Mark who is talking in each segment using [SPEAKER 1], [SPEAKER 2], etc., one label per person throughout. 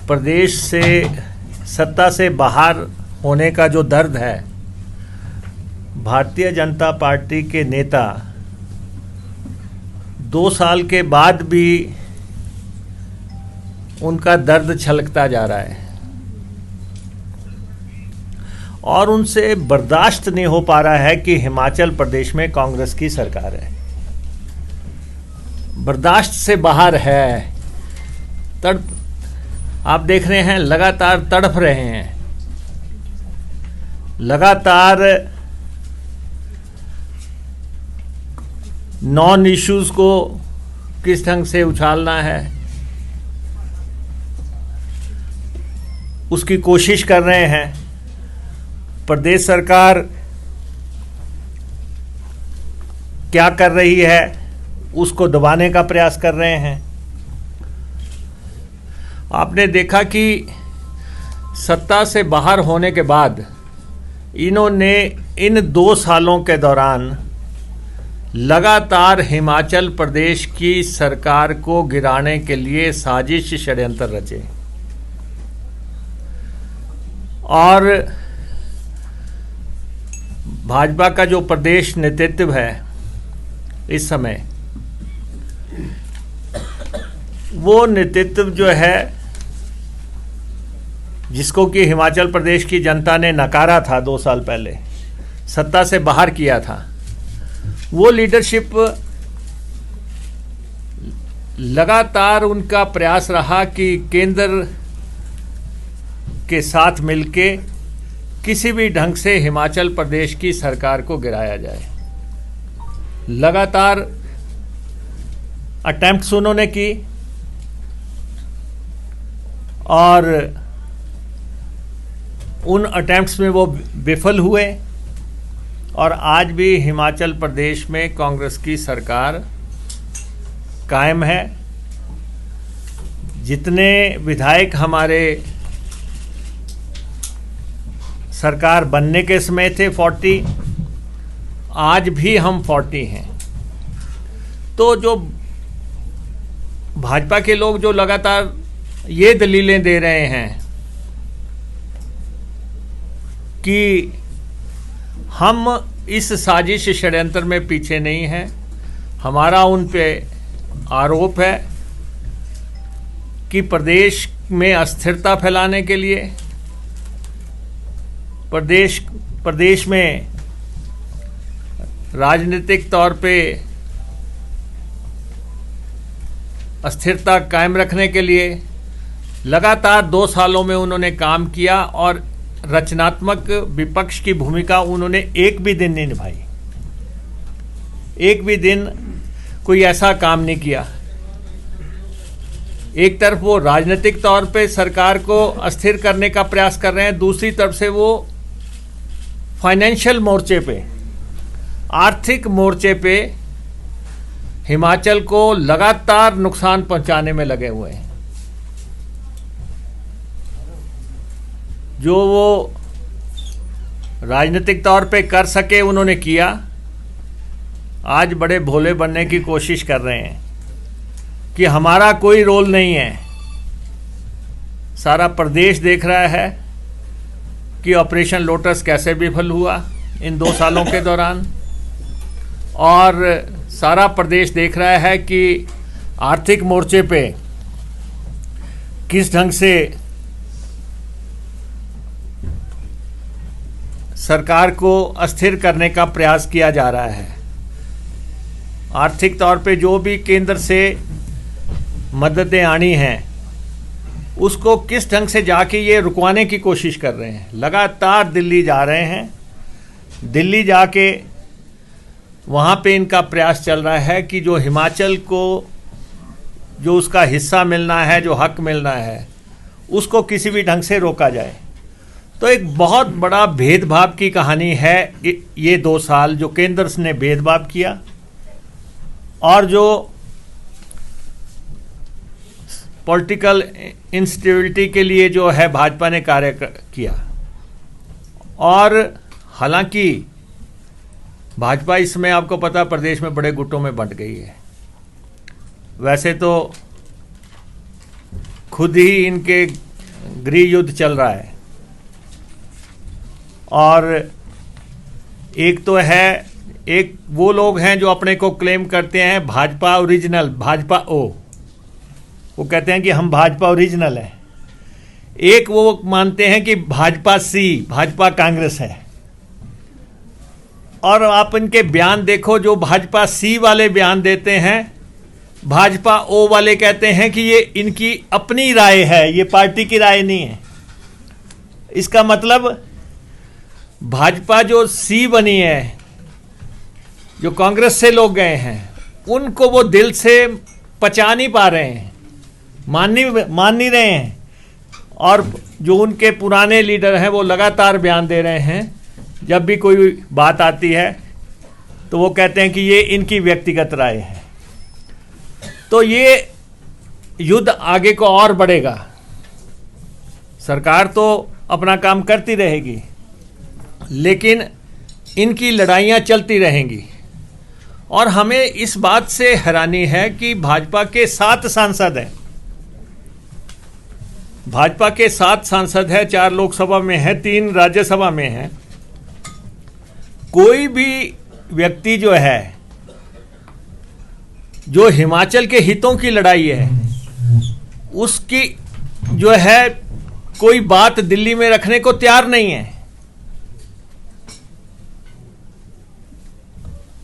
[SPEAKER 1] प्रदेश से सत्ता से बाहर होने का जो दर्द है, भारतीय जनता पार्टी के नेता 2 साल के बाद भी उनका दर्द छलकता जा रहा है और उनसे बर्दाश्त नहीं हो पा रहा है कि हिमाचल प्रदेश में कांग्रेस की सरकार है। बर्दाश्त से बाहर है। आप देख रहे हैं, लगातार तड़फ रहे हैं, लगातार नॉन इश्यूज को किस ढंग से उछालना है उसकी कोशिश कर रहे हैं। प्रदेश सरकार क्या कर रही है उसको दबाने का प्रयास कर रहे हैं। आपने देखा कि सत्ता से बाहर होने के बाद इन्होंने इन 2 सालों के दौरान लगातार हिमाचल प्रदेश की सरकार को गिराने के लिए साजिश षड्यंत्र रचे और भाजपा का जो प्रदेश नेतृत्व है इस समय, वो नेतृत्व जो है जिसको कि हिमाचल प्रदेश की जनता ने नकारा था 2 साल पहले, सत्ता से बाहर किया था, वो लीडरशिप लगातार उनका प्रयास रहा कि केंद्र के साथ मिलके किसी भी ढंग से हिमाचल प्रदेश की सरकार को गिराया जाए। लगातार अटेम्प्ट्स उन्होंने की और उन अटेम्प्ट्स में वो विफल हुए और आज भी हिमाचल प्रदेश में कांग्रेस की सरकार कायम है। जितने विधायक हमारे सरकार बनने के समय थे 40, आज भी हम 40 हैं। तो जो भाजपा के लोग जो लगातार ये दलीलें दे रहे हैं कि हम इस साजिश षड्यंत्र में पीछे नहीं हैं, हमारा उन पे आरोप है कि प्रदेश में अस्थिरता फैलाने के लिए, प्रदेश में राजनीतिक तौर पे अस्थिरता कायम रखने के लिए लगातार 2 सालों में उन्होंने काम किया और रचनात्मक विपक्ष की भूमिका उन्होंने एक भी दिन नहीं निभाई। एक भी दिन कोई ऐसा काम नहीं किया। एक तरफ वो राजनीतिक तौर पे सरकार को अस्थिर करने का प्रयास कर रहे हैं, दूसरी तरफ से वो फाइनेंशियल मोर्चे पे, आर्थिक मोर्चे पे हिमाचल को लगातार नुकसान पहुंचाने में लगे हुए हैं। जो वो राजनीतिक तौर पे कर सके उन्होंने किया। आज बड़े भोले बनने की कोशिश कर रहे हैं कि हमारा कोई रोल नहीं है। सारा प्रदेश देख रहा है कि ऑपरेशन लोटस कैसे विफल हुआ इन 2 सालों के दौरान, और सारा प्रदेश देख रहा है कि आर्थिक मोर्चे पे किस ढंग से सरकार को अस्थिर करने का प्रयास किया जा रहा है। आर्थिक तौर पे जो भी केंद्र से मददें आनी हैं उसको किस ढंग से जाके ये रुकवाने की कोशिश कर रहे हैं। लगातार दिल्ली जा रहे हैं, दिल्ली जाके वहाँ पे इनका प्रयास चल रहा है कि जो हिमाचल को जो उसका हिस्सा मिलना है, जो हक मिलना है, उसको किसी भी ढंग से रोका जाए। तो एक बहुत बड़ा भेदभाव की कहानी है ये 2 साल जो केंद्र ने भेदभाव किया और जो पॉलिटिकल इंस्टेबिलिटी के लिए जो है भाजपा ने कार्य किया। और हालांकि भाजपा इसमें आपको पता प्रदेश में बड़े गुटों में बंट गई है। वैसे तो खुद ही इनके गृह युद्ध चल रहा है। और एक तो है, एक वो लोग हैं जो अपने को क्लेम करते हैं भाजपा ओरिजिनल, भाजपा ओ, वो कहते हैं कि हम भाजपा ओरिजिनल हैं। एक वो मानते हैं कि भाजपा सी, भाजपा कांग्रेस है। और आप इनके बयान देखो, जो भाजपा सी वाले बयान देते हैं, भाजपा ओ वाले कहते हैं कि ये इनकी अपनी राय है, ये पार्टी की राय नहीं है। इसका मतलब भाजपा जो सी बनी है, जो कांग्रेस से लोग गए हैं, उनको वो दिल से पचा नहीं पा रहे हैं, मान नहीं रहे हैं। और जो उनके पुराने लीडर हैं वो लगातार बयान दे रहे हैं, जब भी कोई बात आती है तो वो कहते हैं कि ये इनकी व्यक्तिगत राय है। तो ये युद्ध आगे को और बढ़ेगा। सरकार तो अपना काम करती रहेगी, लेकिन इनकी लड़ाइयाँ चलती रहेंगी। और हमें इस बात से हैरानी है कि भाजपा के 7 सांसद हैं, भाजपा के 7 सांसद हैं, 4 लोकसभा में हैं, 3 राज्यसभा में हैं। कोई भी व्यक्ति जो है, जो हिमाचल के हितों की लड़ाई है, उसकी जो है कोई बात दिल्ली में रखने को तैयार नहीं है।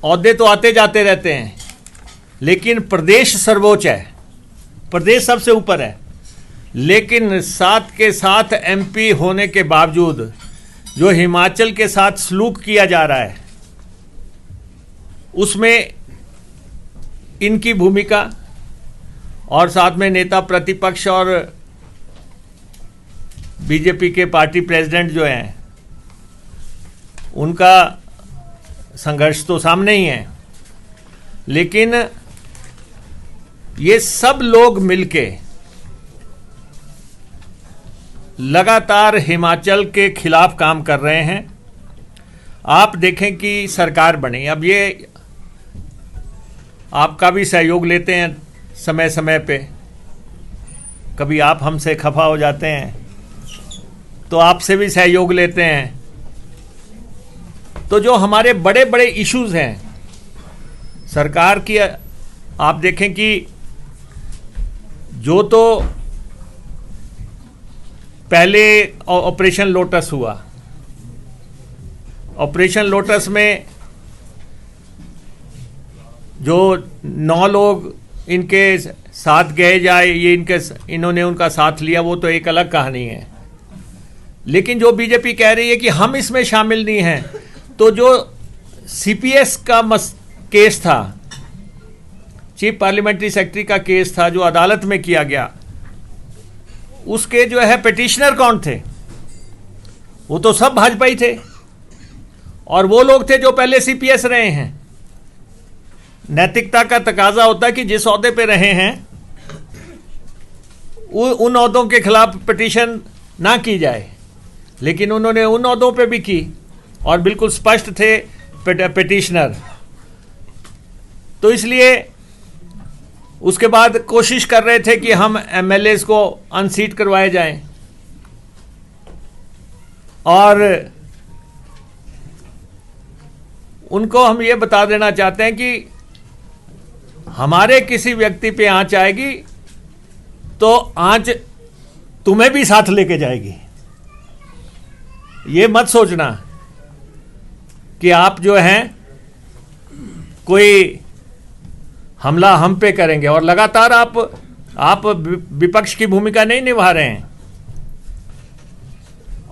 [SPEAKER 1] औहदे तो आते जाते रहते हैं, लेकिन प्रदेश सर्वोच्च है, प्रदेश सबसे ऊपर है। लेकिन 7 के 7 एमपी होने के बावजूद जो हिमाचल के साथ सलूक किया जा रहा है, उसमें इनकी भूमिका, और साथ में नेता प्रतिपक्ष और बीजेपी के पार्टी प्रेसिडेंट जो हैं, उनका संघर्ष तो सामने ही है। लेकिन ये सब लोग मिलके लगातार हिमाचल के खिलाफ काम कर रहे हैं। आप देखें कि सरकार बनी, अब ये आपका भी सहयोग लेते हैं समय समय पे, कभी आप हमसे खफा हो जाते हैं तो आपसे भी सहयोग लेते हैं। तो जो हमारे बड़े बड़े इश्यूज हैं सरकार की, आप देखें कि जो तो पहले ऑपरेशन लोटस हुआ, ऑपरेशन लोटस में जो 9 लोग इनके साथ गए जाए, ये इन्होंने उनका साथ लिया, वो तो एक अलग कहानी है। लेकिन जो बीजेपी कह रही है कि हम इसमें शामिल नहीं हैं, तो जो सीपीएस का केस था, चीफ पार्लियामेंट्री सेक्रेटरी का केस था, जो अदालत में किया गया, उसके जो है पिटिशनर कौन थे? वो तो सब भाजपा ही थे, और वो लोग थे जो पहले सीपीएस रहे हैं। नैतिकता का तकाजा होता है कि जिस ओहदे पे रहे हैं उन ओहदों के खिलाफ पिटीशन ना की जाए, लेकिन उन्होंने उन ओहदों पे भी की और बिल्कुल स्पष्ट थे पिटिशनर। तो इसलिए उसके बाद कोशिश कर रहे थे कि हम एमएलएस को अनसीट करवाए जाएं, और उनको हम ये बता देना चाहते हैं कि हमारे किसी व्यक्ति पे आंच आएगी तो आंच तुम्हें भी साथ लेके जाएगी। ये मत सोचना कि आप जो हैं कोई हमला हम पे करेंगे, और लगातार आप विपक्ष की भूमिका नहीं निभा रहे हैं,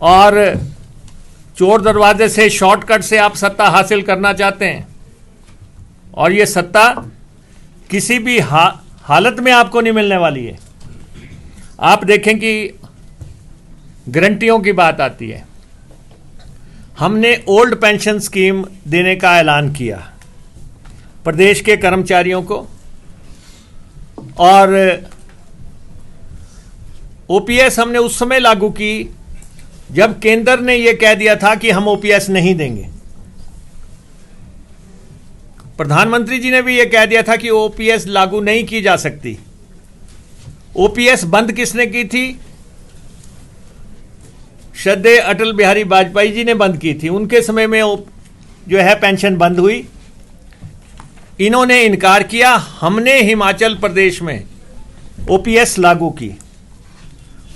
[SPEAKER 1] और चोर दरवाजे से, शॉर्टकट से आप सत्ता हासिल करना चाहते हैं, और ये सत्ता किसी भी हालत में आपको नहीं मिलने वाली है। आप देखें कि गारंटियों की बात आती है, हमने ओल्ड पेंशन स्कीम देने का ऐलान किया प्रदेश के कर्मचारियों को, और ओपीएस हमने उस समय लागू की जब केंद्र ने यह कह दिया था कि हम ओपीएस नहीं देंगे। प्रधानमंत्री जी ने भी यह कह दिया था कि ओपीएस लागू नहीं की जा सकती। ओपीएस बंद किसने की थी? श्रद्धेय अटल बिहारी वाजपेयी जी ने बंद की थी, उनके समय में जो है पेंशन बंद हुई। इन्होंने इनकार किया। हमने हिमाचल प्रदेश में ओपीएस लागू की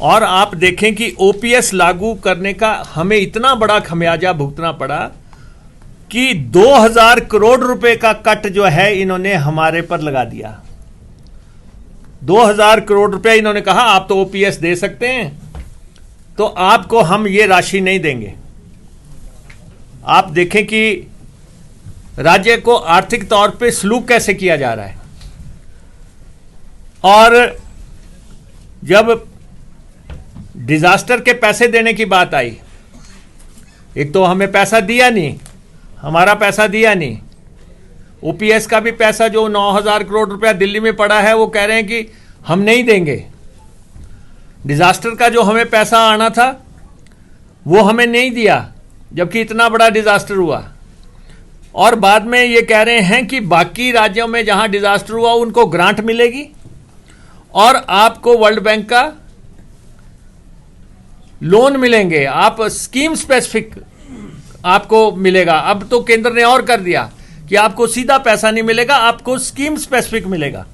[SPEAKER 1] और आप देखें कि ओपीएस लागू करने का हमें इतना बड़ा खमियाजा भुगतना पड़ा कि 2000 करोड़ रुपए का कट जो है इन्होंने हमारे पर लगा दिया। 2000 करोड़ रुपए इन्होंने कहा आप तो ओपीएस दे सकते हैं, तो आपको हम ये राशि नहीं देंगे। आप देखें कि राज्य को आर्थिक तौर पे सलूक कैसे किया जा रहा है। और जब डिजास्टर के पैसे देने की बात आई, एक तो हमें पैसा दिया नहीं, हमारा पैसा दिया नहीं, ओपीएस का भी पैसा जो 9000 करोड़ रुपया दिल्ली में पड़ा है वो कह रहे हैं कि हम नहीं देंगे। डिजास्टर का जो हमें पैसा आना था वो हमें नहीं दिया, जबकि इतना बड़ा डिजास्टर हुआ। और बाद में ये कह रहे हैं कि बाकी राज्यों में जहां डिजास्टर हुआ उनको ग्रांट मिलेगी और आपको वर्ल्ड बैंक का लोन मिलेंगे, आप स्कीम स्पेसिफिक आपको मिलेगा। अब तो केंद्र ने और कर दिया कि आपको सीधा पैसा नहीं मिलेगा, आपको स्कीम स्पेसिफिक मिलेगा।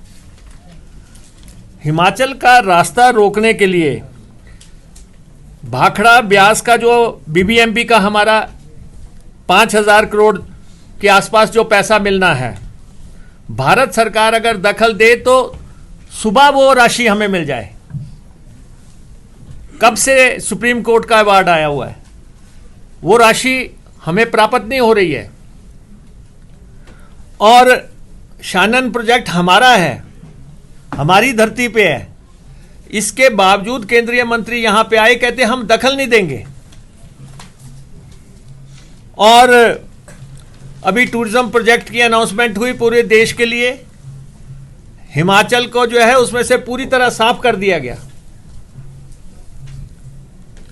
[SPEAKER 1] हिमाचल का रास्ता रोकने के लिए भाखड़ा ब्यास का जो बीबीएमपी का हमारा 5000 करोड़ के आसपास जो पैसा मिलना है, भारत सरकार अगर दखल दे तो सुबह वो राशि हमें मिल जाए। कब से सुप्रीम कोर्ट का अवार्ड आया हुआ है, वो राशि हमें प्राप्त नहीं हो रही है। और शानन प्रोजेक्ट हमारा है, हमारी धरती पे है, इसके बावजूद केंद्रीय मंत्री यहां पे आए, कहते हम दखल नहीं देंगे। और अभी टूरिज्म प्रोजेक्ट की अनाउंसमेंट हुई पूरे देश के लिए, हिमाचल को जो है उसमें से पूरी तरह साफ कर दिया गया।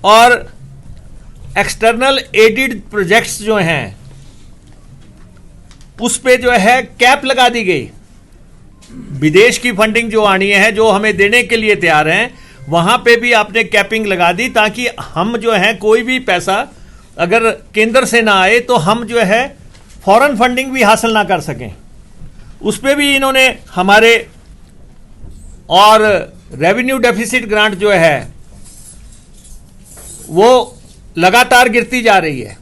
[SPEAKER 1] और एक्सटर्नल एडिड प्रोजेक्ट्स जो हैं उस पे जो है कैप लगा दी गई। विदेश की फंडिंग जो आनी है, जो हमें देने के लिए तैयार हैं, वहां पे भी आपने कैपिंग लगा दी, ताकि हम जो है कोई भी पैसा अगर केंद्र से ना आए तो हम जो है फॉरेन फंडिंग भी हासिल ना कर सकें। उस पे भी इन्होंने हमारे, और रेवेन्यू डेफिसिट ग्रांट जो है वो लगातार गिरती जा रही है।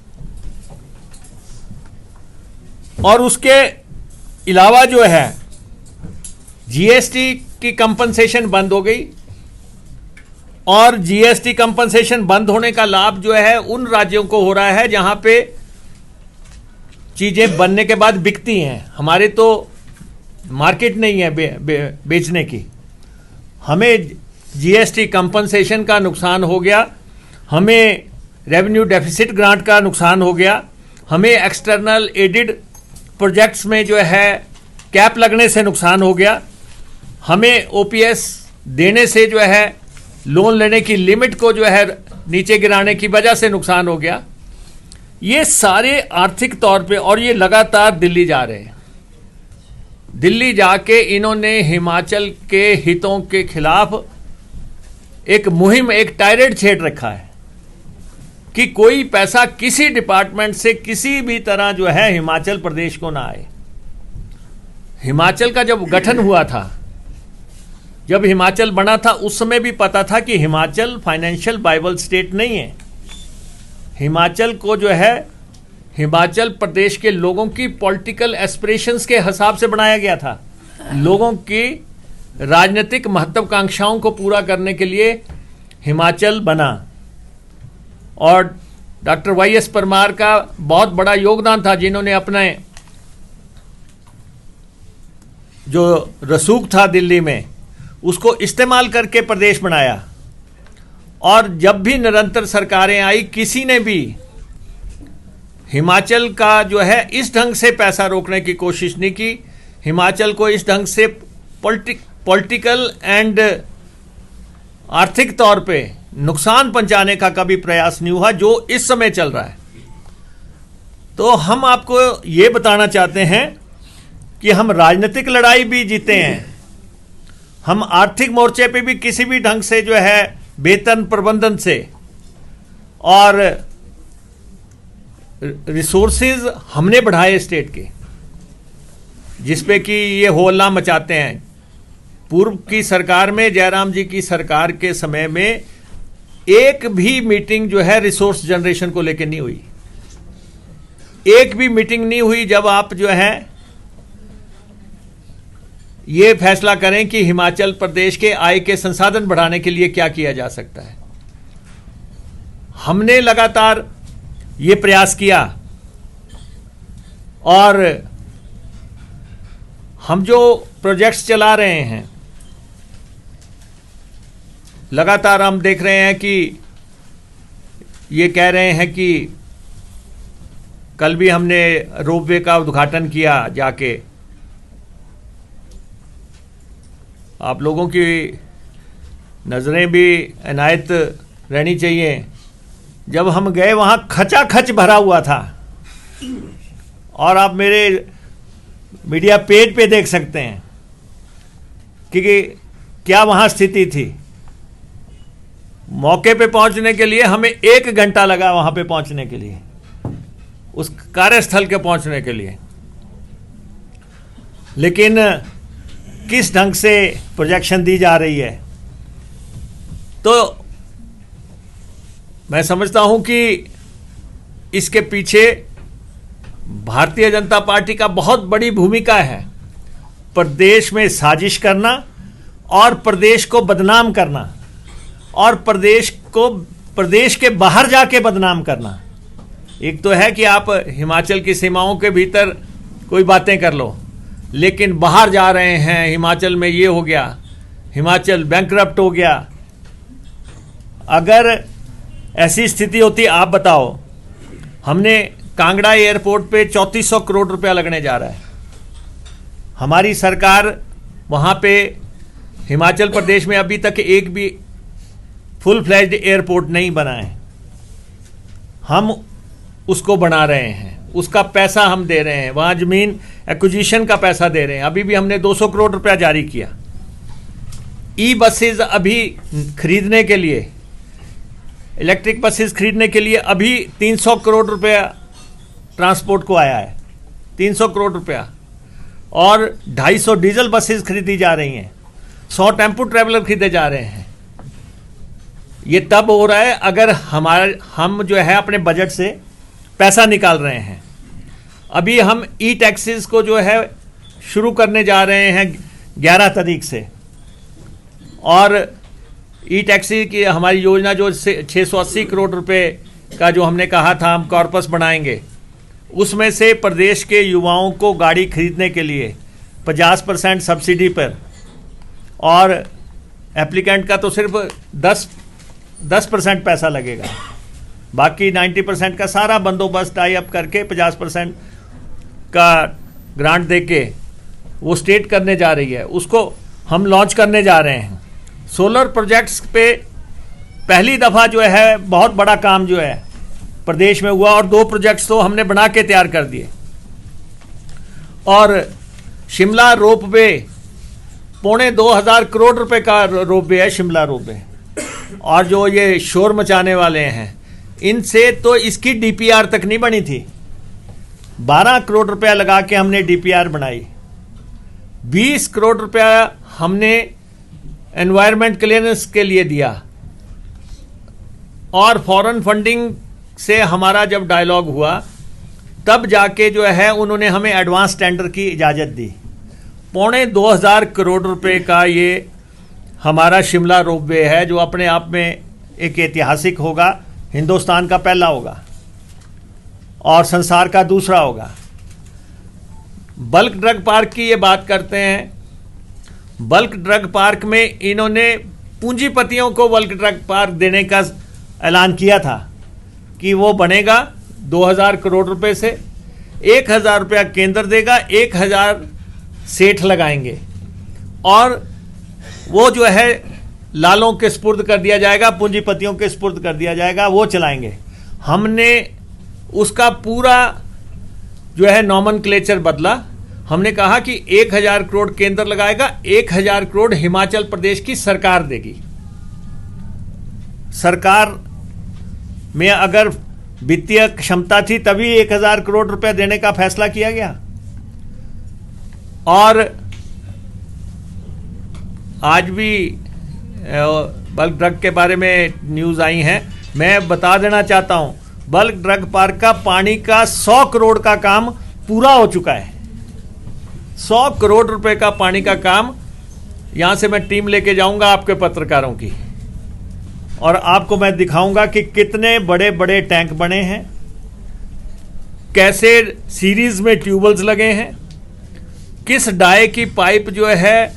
[SPEAKER 1] और उसके अलावा जो है जीएसटी की कंपनसेशन बंद हो गई, और जीएसटी कंपनसेशन बंद होने का लाभ जो है उन राज्यों को हो रहा है जहां पे चीजें बनने के बाद बिकती हैं। हमारे तो मार्केट नहीं है बेचने की। हमें जीएसटी कंपनसेशन का नुकसान हो गया, हमें रेवेन्यू डेफिसिट ग्रांट का नुकसान हो गया, हमें एक्सटर्नल एडिड प्रोजेक्ट्स में जो है कैप लगने से नुकसान हो गया, हमें ओपीएस देने से जो है लोन लेने की लिमिट को जो है नीचे गिराने की वजह से नुकसान हो गया। ये सारे आर्थिक तौर पे, और ये लगातार दिल्ली जा रहे हैं। दिल्ली जाके इन्होंने हिमाचल के हितों के खिलाफ एक मुहिम, एक टायरेट छेड़ रखा है कि कोई पैसा किसी डिपार्टमेंट से किसी भी तरह जो है हिमाचल प्रदेश को ना आए। हिमाचल का जब गठन हुआ था, जब हिमाचल बना था, उस समय भी पता था कि हिमाचल फाइनेंशियल बाइबल स्टेट नहीं है। हिमाचल को जो है हिमाचल प्रदेश के लोगों की पॉलिटिकल एस्पिरेशंस के हिसाब से बनाया गया था। लोगों की राजनीतिक महत्वाकांक्षाओं को पूरा करने के लिए हिमाचल बना। और डॉक्टर वाईएस परमार का बहुत बड़ा योगदान था, जिन्होंने अपने जो रसूख था दिल्ली में उसको इस्तेमाल करके प्रदेश बनाया। और जब भी निरंतर सरकारें आई, किसी ने भी हिमाचल का जो है इस ढंग से पैसा रोकने की कोशिश नहीं की। हिमाचल को इस ढंग से पॉलिटिकल एंड आर्थिक तौर पे नुकसान पहुंचाने का कभी प्रयास नहीं हुआ जो इस समय चल रहा है। तो हम आपको ये बताना चाहते हैं कि हम राजनीतिक लड़ाई भी जीते हैं, हम आर्थिक मोर्चे पे भी किसी भी ढंग से जो है वेतन प्रबंधन से और रिसोर्सेज हमने बढ़ाए स्टेट के, जिसपे कि ये होल्ला मचाते हैं। पूर्व की सरकार में, जयराम जी की सरकार के समय में एक भी मीटिंग जो है रिसोर्स जनरेशन को लेकर नहीं हुई। एक भी मीटिंग नहीं हुई जब आप जो है ये फैसला करें कि हिमाचल प्रदेश के आय के संसाधन बढ़ाने के लिए क्या किया जा सकता है। हमने लगातार ये प्रयास किया और हम जो प्रोजेक्ट्स चला रहे हैं, लगातार हम देख रहे हैं कि ये कह रहे हैं कि कल भी हमने रोपवे का उद्घाटन किया जाके। आप लोगों की नज़रें भी इनायत रहनी चाहिए। जब हम गए वहाँ खचाखच भरा हुआ था, और आप मेरे मीडिया पेज पे देख सकते हैं कि क्या वहाँ स्थिति थी। मौके पे पहुँचने के लिए हमें 1 घंटा लगा, वहाँ पे पहुँचने के लिए, उस कार्यस्थल के पहुँचने के लिए। लेकिन किस ढंग से प्रोजेक्शन दी जा रही है, तो मैं समझता हूं कि इसके पीछे भारतीय जनता पार्टी का बहुत बड़ी भूमिका है। प्रदेश में साजिश करना और प्रदेश को बदनाम करना, और प्रदेश के बाहर जाके बदनाम करना। एक तो है कि आप हिमाचल की सीमाओं के भीतर कोई बातें कर लो, लेकिन बाहर जा रहे हैं, हिमाचल में ये हो गया, हिमाचल बैंकरप्ट हो गया। अगर ऐसी स्थिति होती, आप बताओ, हमने कांगड़ा एयरपोर्ट पे 3400 करोड़ रुपया लगने जा रहा है। हमारी सरकार वहाँ पे हिमाचल प्रदेश में अभी तक एक भी फुल फ्लैज्ड एयरपोर्ट नहीं बना है। हम उसको बना रहे हैं, उसका पैसा हम दे रहे हैं, वहाँ ज़मीन एक्विजिशन का पैसा दे रहे हैं। अभी भी हमने 200 करोड़ रुपया जारी किया। ई बसेज अभी खरीदने के लिए, इलेक्ट्रिक बसेस खरीदने के लिए अभी 300 करोड़ रुपया ट्रांसपोर्ट को आया है, 300 करोड़ रुपया, और 250 डीजल बसेस खरीदी जा रही हैं, 100 टेम्पो ट्रैवलर खरीदे जा रहे हैं। ये तब हो रहा है अगर हम जो है अपने बजट से पैसा निकाल रहे हैं। अभी हम ई टैक्सीज को जो है शुरू करने जा रहे हैं 11 तारीख से, और ई टैक्सी की हमारी योजना जो 680 करोड़ रुपए का जो हमने कहा था हम कॉर्पस बनाएंगे, उसमें से प्रदेश के युवाओं को गाड़ी खरीदने के लिए 50% सब्सिडी पर, और एप्लीकेंट का तो सिर्फ 10% पैसा लगेगा, बाकी 90% का सारा बंदोबस्त टाई अप करके 50% का ग्रांट देके वो स्टेट करने जा रही है। उसको हम लॉन्च करने जा रहे हैं। सोलर प्रोजेक्ट्स पे पहली दफ़ा जो है बहुत बड़ा काम जो है प्रदेश में हुआ, और 2 प्रोजेक्ट्स तो हमने बना के तैयार कर दिए। और शिमला रोपवे 2,500 करोड़ रुपए का रोपवे है, शिमला रोपवे। और जो ये शोर मचाने वाले हैं, इनसे तो इसकी डीपीआर तक नहीं बनी थी। 12 करोड़ रुपया लगा के हमने डीपीआर बनाई। 20 करोड़ रुपया हमने एनवायरनमेंट क्लियरेंस के लिए दिया, और फॉरेन फंडिंग से हमारा जब डायलॉग हुआ तब जाके जो है उन्होंने हमें एडवांस टेंडर की इजाज़त दी। 2,500 करोड़ रुपए का ये हमारा शिमला रोपवे है, जो अपने आप में एक ऐतिहासिक होगा, हिंदुस्तान का पहला होगा और संसार का दूसरा होगा। बल्क ड्रग पार्क की ये बात करते हैं। बल्क ड्रग पार्क में इन्होंने पूंजीपतियों को बल्क ड्रग पार्क देने का ऐलान किया था कि वो बनेगा 2,000 करोड़ रुपए से। 1,000 रुपया केंद्र देगा, 1,000 सेठ लगाएंगे, और वो जो है लालों के स्पुर्द कर दिया जाएगा, पूंजीपतियों के स्पुर्द कर दिया जाएगा, वो चलाएंगे। हमने उसका पूरा जो है नॉमनक्लेचर बदला। हमने कहा कि 1,000 करोड़ केंद्र लगाएगा, 1,000 करोड़ हिमाचल प्रदेश की सरकार देगी। सरकार में अगर वित्तीय क्षमता थी तभी 1000 करोड़ रुपए देने का फैसला किया गया। और आज भी बल्क ड्रग के बारे में न्यूज़ आई हैं। मैं बता देना चाहता हूं, बल्क ड्रग पार्क का पानी का 100 करोड़ का काम पूरा हो चुका है। 100 करोड़ रुपए का पानी का काम, यहां से मैं टीम लेके जाऊंगा आपके पत्रकारों की, और आपको मैं दिखाऊंगा कि कितने बड़े बड़े टैंक बने हैं, कैसे सीरीज में ट्यूबवेल्स लगे हैं, किस डाई की पाइप जो है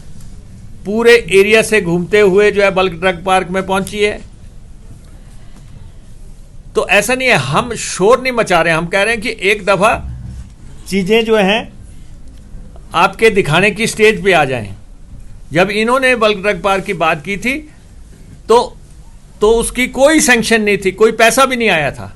[SPEAKER 1] पूरे एरिया से घूमते हुए जो है बल्क ड्रग पार्क में पहुंची है। तो ऐसा नहीं है, हम शोर नहीं मचा रहे हैं, हम कह रहे हैं कि एक दफा चीजें जो हैं आपके दिखाने की स्टेज पे आ जाएं। जब इन्होंने बल्क ड्रग पार्क की बात की थी तो उसकी कोई सैंक्शन नहीं थी, कोई पैसा भी नहीं आया था।